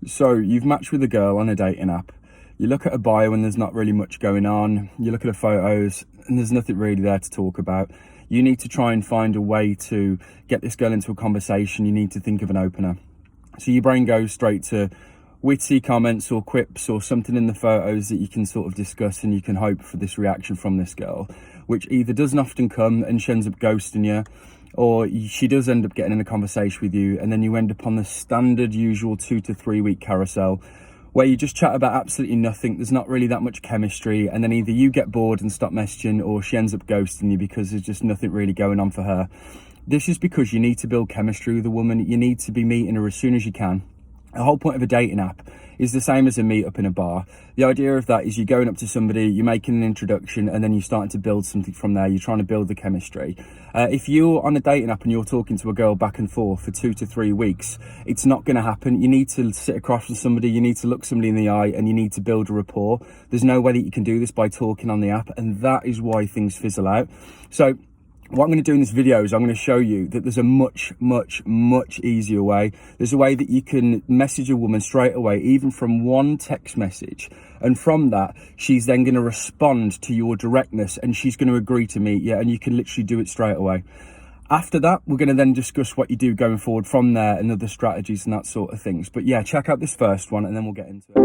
So you've matched with a girl on a dating app. You look at her bio and there's not really much going on. You look at her photos and there's nothing really there to talk about. You need to try and find a way to get this girl into a conversation. You need to think of an opener. So your brain goes straight to witty comments or quips or something in the photos that you can sort of discuss, and you can hope for this reaction from this girl, which either doesn't often come and she ends up ghosting you, or she does end up getting in a conversation with you, and then you end up on the standard usual 2 to 3 week carousel where you just chat about absolutely nothing. There's not really that much chemistry, and then either you get bored and stop messaging, or she ends up ghosting you because there's just nothing really going on for her. This is because you need to build chemistry with a woman. You need to be meeting her as soon as you can. The whole point of a dating app is the same as a meet up in a bar. The idea of that is you're going up to somebody, you're making an introduction, and then you're starting to build something from there. You're trying to build the chemistry. If you're on a dating app and you're talking to a girl back and forth for 2 to 3 weeks, it's not going to happen. You need to sit across from somebody, you need to look somebody in the eye, and you need to build a rapport. There's no way that you can do this by talking on the app, and that is why things fizzle out. So what I'm going to do in this video is I'm going to show you that there's a much easier way. There's a way that you can message a woman straight away, even from one text message. And from that, she's then going to respond to your directness and she's going to agree to meet you, and you can literally do it straight away. After that, we're going to then discuss what you do going forward from there and other strategies and that sort of things. But yeah, check out this first one and then we'll get into it.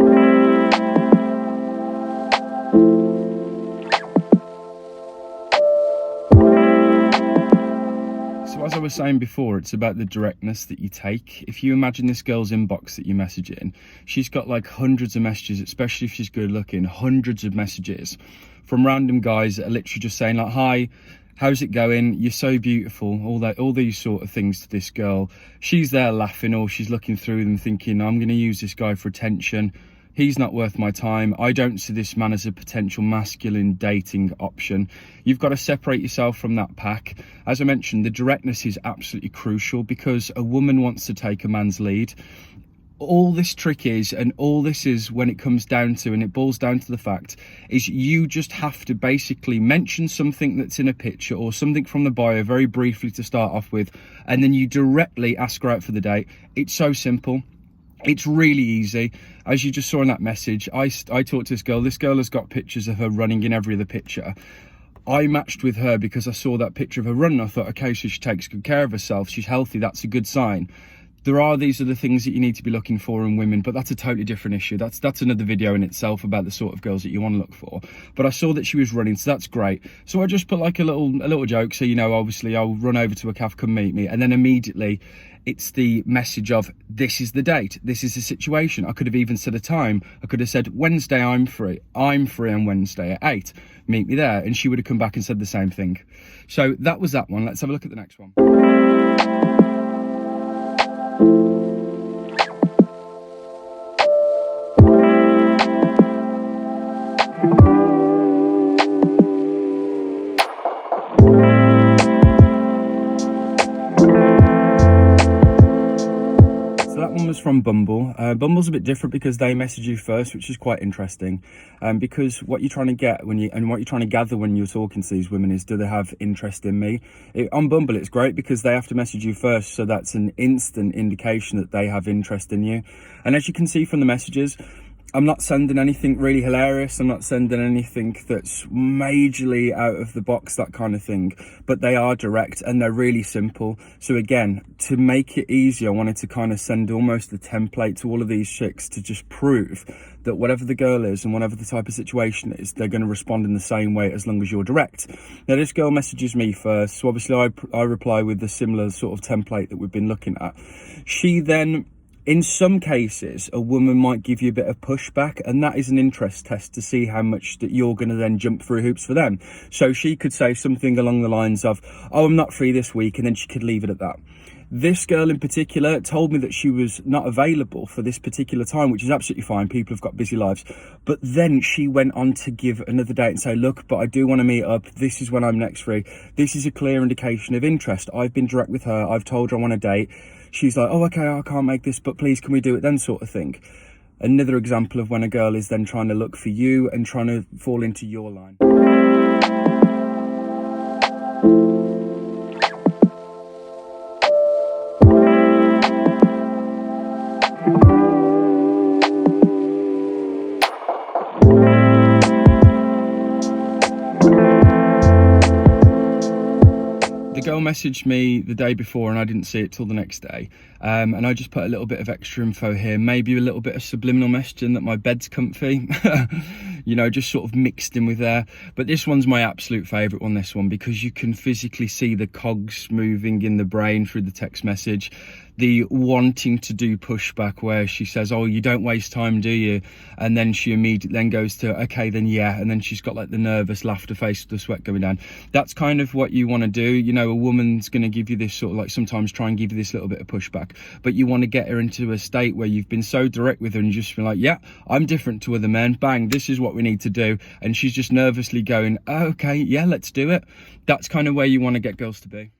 So as I was saying before, it's about the directness that you take. If you imagine this girl's inbox that you message in, she's got like hundreds of messages, especially if she's good looking, hundreds of messages from random guys that are literally just saying like, hi, how's it going? You're so beautiful. All these sort of things to this girl. She's there laughing, or she's looking through them thinking, I'm going to use this guy for attention. He's not worth my time. I don't see this man as a potential masculine dating option. You've got to separate yourself from that pack. As I mentioned, the directness is absolutely crucial because a woman wants to take a man's lead. All this trick is, and all this is when it comes down to, and it boils down to the fact, is you just have to basically mention something that's in a picture or something from the bio very briefly to start off with, and then you directly ask her out for the date. It's so simple. It's really easy. As you just saw in that message, I talked to this girl. This girl has got pictures of her running in every other picture. I matched with her because I saw that picture of her running. I thought, okay, so she takes good care of herself. She's healthy. That's a good sign. There are these other things that you need to be looking for in women, but that's a totally different issue. That's another video in itself about the sort of girls that you want to look for. But I saw that she was running, so that's great. So I just put like a little joke. So, you know, obviously I'll run over to a cafe, come meet me. And then immediately it's the message of, this is the date. This is the situation. I could have even said a time. I could have said, Wednesday, I'm free. I'm free on Wednesday at 8. Meet me there. And she would have come back and said the same thing. So that was that one. Let's have a look at the next one. Was from Bumble. Bumble's a bit different because they message you first, which is quite interesting. Because what you're trying to get what you're trying to gather when you're talking to these women is, do they have interest in me? On Bumble, it's great because they have to message you first, so that's an instant indication that they have interest in you. And as you can see from the messages, I'm not sending anything really hilarious. I'm not sending anything that's majorly out of the box, that kind of thing. But they are direct and they're really simple. So again, to make it easy, I wanted to kind of send almost a template to all of these chicks to just prove that whatever the girl is and whatever the type of situation is, they're going to respond in the same way as long as you're direct. Now, this girl messages me first. So obviously I reply with the similar sort of template that we've been looking at. She then, in some cases, a woman might give you a bit of pushback, and that is an interest test to see how much that you're going to then jump through hoops for them. So she could say something along the lines of, oh, I'm not free this week, and then she could leave it at that. This girl in particular told me that she was not available for this particular time, which is absolutely fine. People have got busy lives. But then she went on to give another date and say, look, but I do want to meet up. This is when I'm next free. This is a clear indication of interest. I've been direct with her. I've told her I want a date. She's like, oh, okay, I can't make this, but please, can we do it then, sort of thing. Another example of when a girl is then trying to look for you and trying to fall into your line. messaged me the day before and I didn't see it till the next day. And I just put a little bit of extra info here, maybe a little bit of subliminal messaging that my bed's comfy, you know, just sort of mixed in with there. But this one's my absolute favourite one, this one, because you can physically see the cogs moving in the brain through the text message. The wanting to do pushback where she says, oh, you don't waste time, do you? And then she immediately then goes to, okay, then yeah. And then she's got like the nervous laughter face with the sweat going down. That's kind of what you want to do. You know, a woman's going to give you this sort of like, sometimes try and give you this little bit of pushback, but you want to get her into a state where you've been so direct with her and you just been like, yeah, I'm different to other men. Bang, this is what we need to do. And she's just nervously going, oh, okay, yeah, let's do it. That's kind of where you want to get girls to be.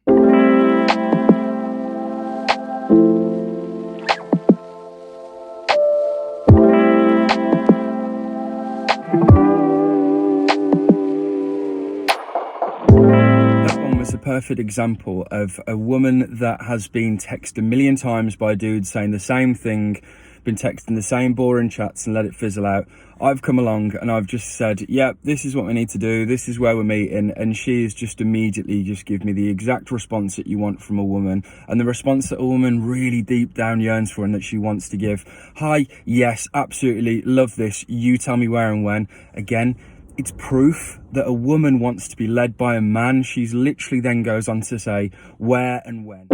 A perfect example of a woman that has been texted a million times by dudes saying the same thing, been texting the same boring chats and let it fizzle out. I've come along and I've just said, yeah, this is what we need to do, this is where we're meeting, and she has just immediately just give me the exact response that you want from a woman, and the response that a woman really deep down yearns for and that she wants to give. Hi, yes, absolutely, love this, you tell me where and when. Again, it's proof that a woman wants to be led by a man. She's literally then goes on to say where and when.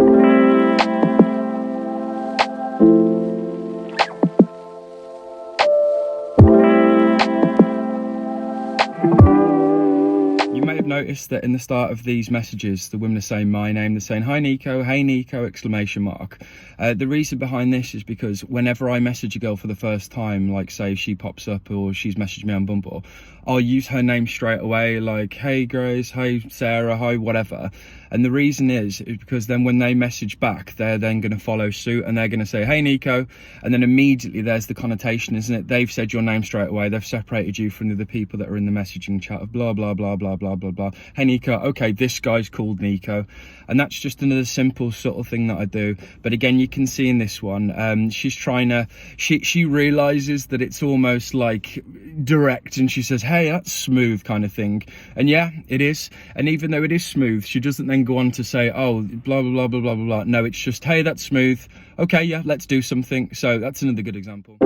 You may have noticed that in the start of these messages, the women are saying my name, they're saying, hi Nico, hey Nico, exclamation mark. The reason behind this is because whenever I message a girl for the first time, like say she pops up or she's messaged me on Bumble, I'll use her name straight away, like, hey Grace, hey Sarah, hi whatever. And the reason is because then when they message back, they're then going to follow suit and they're going to say, hey Nico, and then immediately there's the connotation, isn't it? They've said your name straight away, they've separated you from the other people that are in the messaging chat of blah blah blah blah blah blah blah. Hey Nico, okay, this guy's called Nico. And that's just another simple subtle thing that I do. But again, you can see in this one, she's trying to, she realizes that it's almost like direct, and she says, hey, that's smooth kind of thing. And yeah, it is. And even though it is smooth, she doesn't then go on to say, oh, blah blah blah blah blah blah blah. No, it's just, hey, that's smooth, okay, yeah, let's do something. So that's another good example.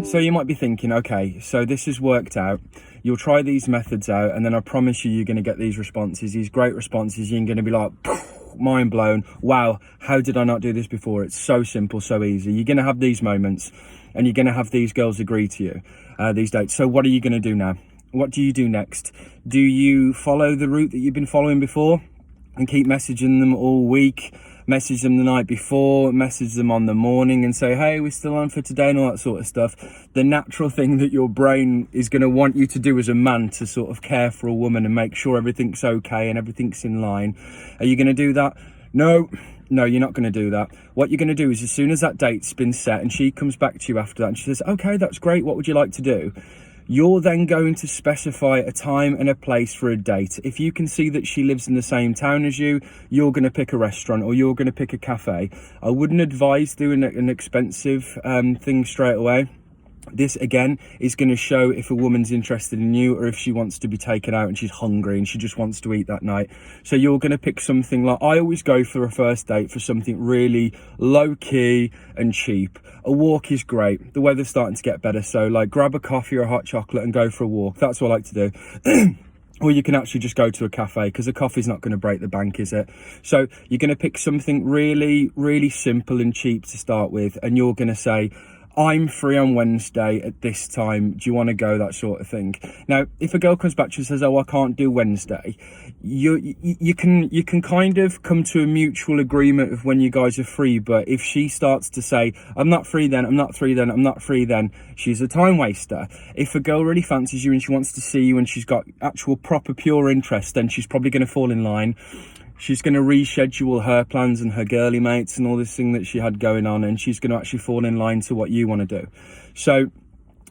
So you might be thinking, okay, so this has worked out. You'll try these methods out, and then I promise you're going to get these responses, these great responses. You're going to be like, mind blown. Wow, how did I not do this before? It's so simple, so easy. You're going to have these moments, and you're going to have these girls agree to you, these dates. So what are you going to do now? What do you do next? Do you follow the route that you've been following before and keep messaging them all week? Message them the night before, message them on the morning and say, hey, we're still on for today and all that sort of stuff. The natural thing that your brain is going to want you to do as a man to sort of care for a woman and make sure everything's okay and everything's in line. Are you going to do that? No, you're not going to do that. What you're going to do is as soon as that date's been set and she comes back to you after that and she says, okay, that's great, what would you like to do? You're then going to specify a time and a place for a date. If you can see that she lives in the same town as you, you're going to pick a restaurant or you're going to pick a cafe. I wouldn't advise doing an expensive thing straight away. This again is going to show if a woman's interested in you or if she wants to be taken out and she's hungry and she just wants to eat that night. So you're going to pick something like, I always go for a first date for something really low key and cheap. A walk is great. The weather's starting to get better, so like grab a coffee or a hot chocolate and go for a walk. That's what I like to do. Or you can actually just go to a cafe, because a coffee's not going to break the bank, is it? So you're going to pick something really, really simple and cheap to start with, and you're going to say, I'm free on Wednesday at this time, do you want to go, that sort of thing. Now, if a girl comes back to you and says, oh, I can't do Wednesday, you can kind of come to a mutual agreement of when you guys are free. But if she starts to say, I'm not free then, I'm not free then, I'm not free then, she's a time waster. If a girl really fancies you and she wants to see you and she's got actual proper pure interest, then she's probably going to fall in line. She's going to reschedule her plans and her girly mates and all this thing that she had going on, and she's going to actually fall in line to what you want to do. So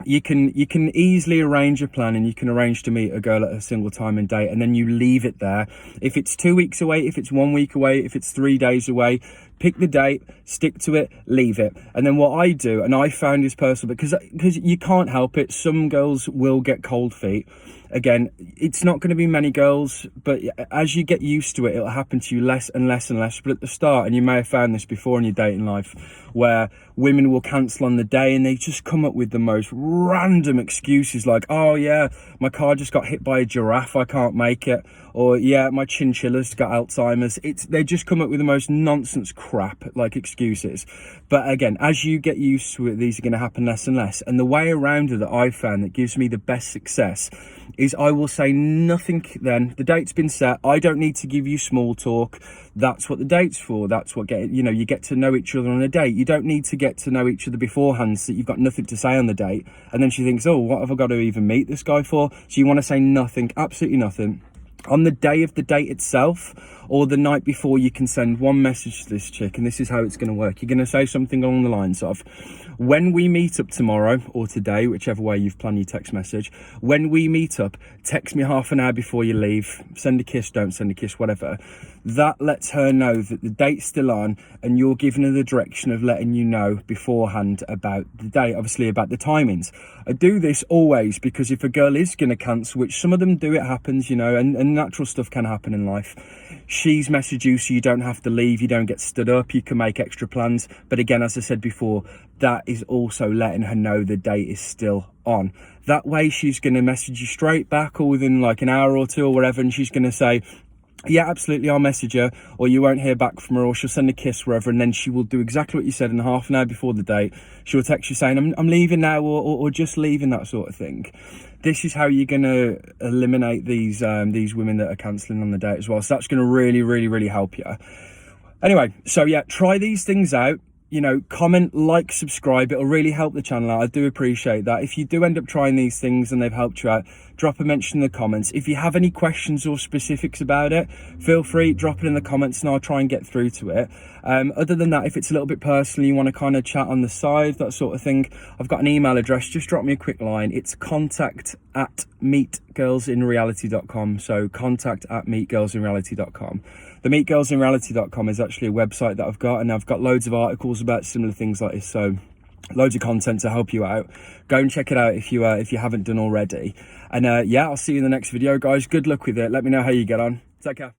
you can easily arrange a plan, and you can arrange to meet a girl at a single time and date, and then you leave it there. If it's 2 weeks away, if it's 1 week away, if it's 3 days away, pick the date, stick to it, leave it. And then what I do, and I found this personal, because you can't help it, some girls will get cold feet. Again, it's not going to be many girls, but as you get used to it, it'll happen to you less and less and less. But at the start, and you may have found this before in your dating life, where women will cancel on the day and they just come up with the most random excuses, like, oh yeah, my car just got hit by a giraffe, I can't make it. Or yeah, my chinchilla's got Alzheimer's. They just come up with the most nonsense crap, like, excuses. But again, as you get used to it, these are going to happen less and less. And the way around it that I've found that gives me the best success is I will say nothing then. The date's been set. I don't need to give you small talk. That's what the date's for. That's what you get to know each other on a date. You don't need to get to know each other beforehand so that you've got nothing to say on the date. And then she thinks, oh, what have I got to even meet this guy for? So you want to say nothing, absolutely nothing. On the day of the date itself, or the night before, you can send one message to this chick, and this is how it's going to work. You're going to say something along the lines of, when we meet up tomorrow or today, whichever way you've planned your text message, when we meet up, text me half an hour before you leave. Send a kiss, don't send a kiss, whatever. That lets her know that the date's still on, and you're giving her the direction of letting you know beforehand about the date, obviously about the timings. I do this always because if a girl is going to cancel, which some of them do, it happens, and natural stuff can happen in life. She's messaged you so you don't have to leave, you don't get stood up, you can make extra plans. But again, as I said before, that is also letting her know the date is still on. That way she's going to message you straight back, or within like an hour or two or whatever, and she's going to say, yeah, absolutely, I'll message her, or you won't hear back from her, or she'll send a kiss wherever, and then she will do exactly what you said. In half an hour before the date, she'll text you saying, I'm leaving now, or just leaving, that sort of thing. This is how you're going to eliminate these women that are cancelling on the date as well. So that's going to really, really, really help you. Anyway, so yeah, try these things out. Comment, like, subscribe. It'll really help the channel out. I do appreciate that. If you do end up trying these things and they've helped you out, drop a mention in the comments. If you have any questions or specifics about it, feel free, drop it in the comments and I'll try and get through to it. Other than that, if it's a little bit personal, you want to kind of chat on the side, that sort of thing, I've got an email address. Just drop me a quick line. It's contact@meetgirlsinreality.com. So contact@meetgirlsinreality.com. The meetgirlsinreality.com is actually a website that I've got, and I've got loads of articles about similar things like this. So loads of content to help you out. Go and check it out if you haven't done already. And yeah, I'll see you in the next video, guys. Good luck with it. Let me know how you get on. Take care.